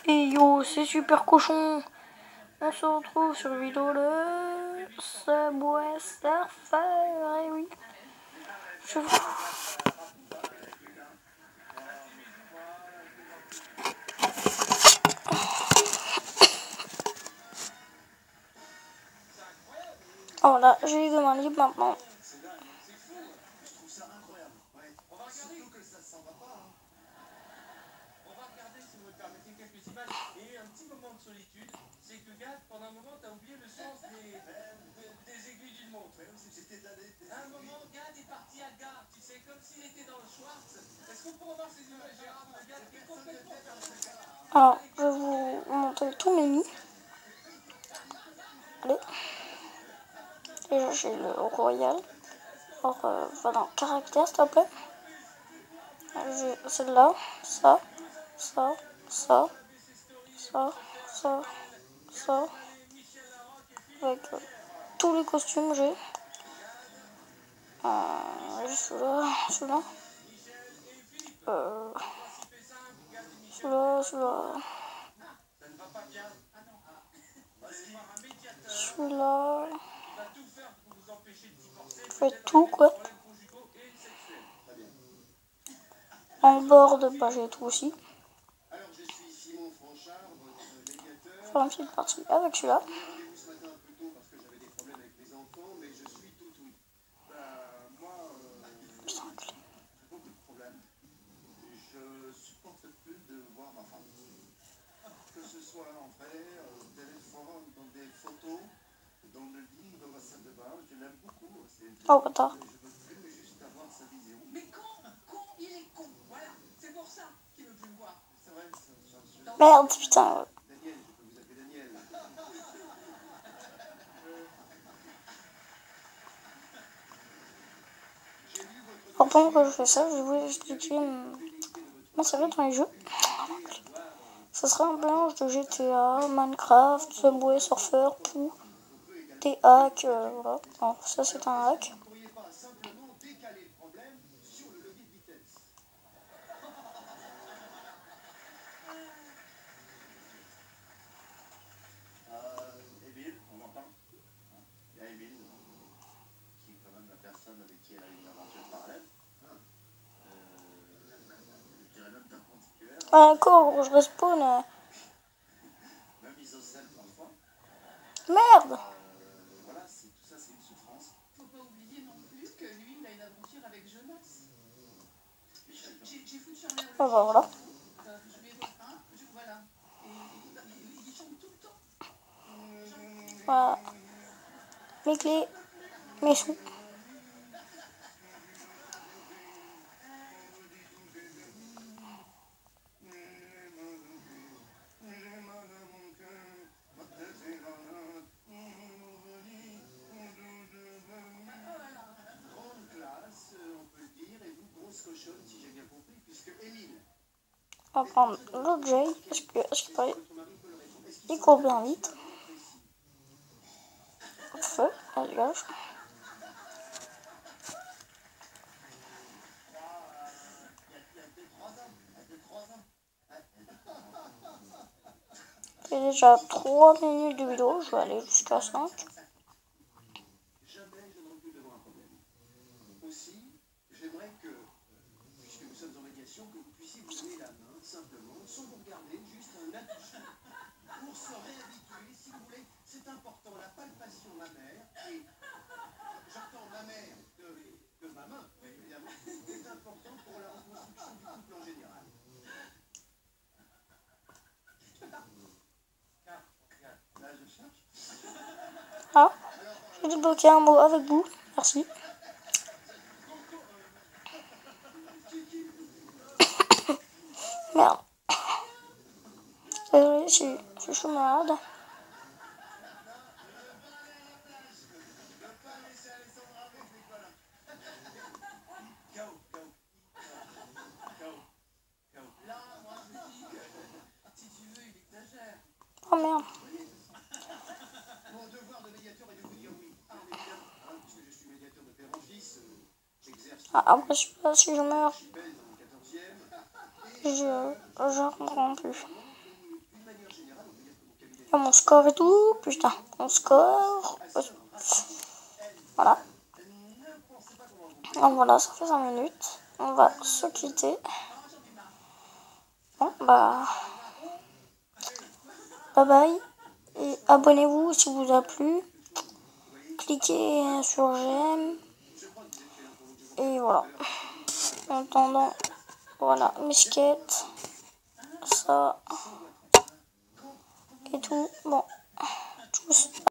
Et yo, c'est super cochon. On se retrouve sur le vidéo de Subway Surfer. Et oui. Je... Oh là, j'ai les deux mains libres maintenant. Et un petit moment de solitude, c'est que Gad, pendant un moment, t'as oublié le sens des aiguilles d'une montre. Un moment, Gad est parti à gare, tu sais, comme s'il était dans le Schwartz. Est-ce qu'on pourrait voir ces images de Gad qui est complètement perdu? Alors, je vais vous montrer tous mes mi. Allez. Déjà, j'ai le Royal. Alors, voilà, caractère, s'il te plaît. J'ai celle-là, ça, ça, ça, ça, ça, ça. Avec tous les costumes, j'ai. Celui-là, celui-là. Celui-là, celui-là. Celui-là. Je fais tout, quoi. En board, bah, j'ai tout aussi. Faire une petite partie avec celui-là. En vrai, au téléphone, dans des photos, dans le lit, dans la salle de bain, je l'aime beaucoup. Oh, bâtard. Je veux plus juste avoir sa vision. Mais il est con, voilà, c'est pour ça qu'il veut plus me voir. C'est vrai, Merde, putain. Daniel, je peux vous appeler Daniel. Alors, pendant que je fais ça, je voulais expliquer ma série dans les jeux. Ça serait un mélange de GTA, Minecraft, Subway Surfer, Pooh, des hacks, voilà. Alors, ça, c'est un hack. Emile, on entend? Il y a Emile, qui est quand même la personne avec qui elle a eu une aventure parallèle. Je dirais même perpendiculaire. Ah, d'accord, je respawn. Même isocèle parfois. Merde. Voilà, tout ça c'est une souffrance. Faut pas oublier non plus que lui, il a une aventure avec Jonas. J'ai foutu en l'air le Oh, bah, voilà. je lui ai refrain, voilà. Et il chante tout le temps. Voilà. Mes clés, mes sous. Si j'ai bien compris, puisque Émile. On va prendre l'autre J, parce qu'il court bien vite. Feu, elle dégage. J'ai déjà 3 minutes de vidéo, je vais aller jusqu'à 5. Jamais je n'aurais pu avoir un problème. Aussi, j'aimerais que, puisque nous sommes en médiation, que vous puissiez vous donner la main, simplement, sans vous regarder, juste un attouchement, pour se réhabituer, si vous voulez. C'est important, la palpation mammaire, et j'entends mammaire de ma main, évidemment, est important pour la reconstruction du couple en général. Là, je cherche. Ah, j'ai débloqué un mot avec vous, merci. Merde. Désolé, je suis malade. Oh merde. Mon devoir de médiateur est de vous dire oui. Évidemment, puisque je suis médiateur de père en fils, j'exerce. Ah, après, je sais pas si je meurs. Je comprends plus. Il y a mon score et tout. Putain, mon score. Voilà. Donc voilà, ça fait 5 minutes. On va se quitter. Bon, bah. Bye bye. Et abonnez-vous si vous a plu. Cliquez sur j'aime. Et voilà. En attendant, voilà, mes skates. Ça. Et tout. Bon. Tchuss.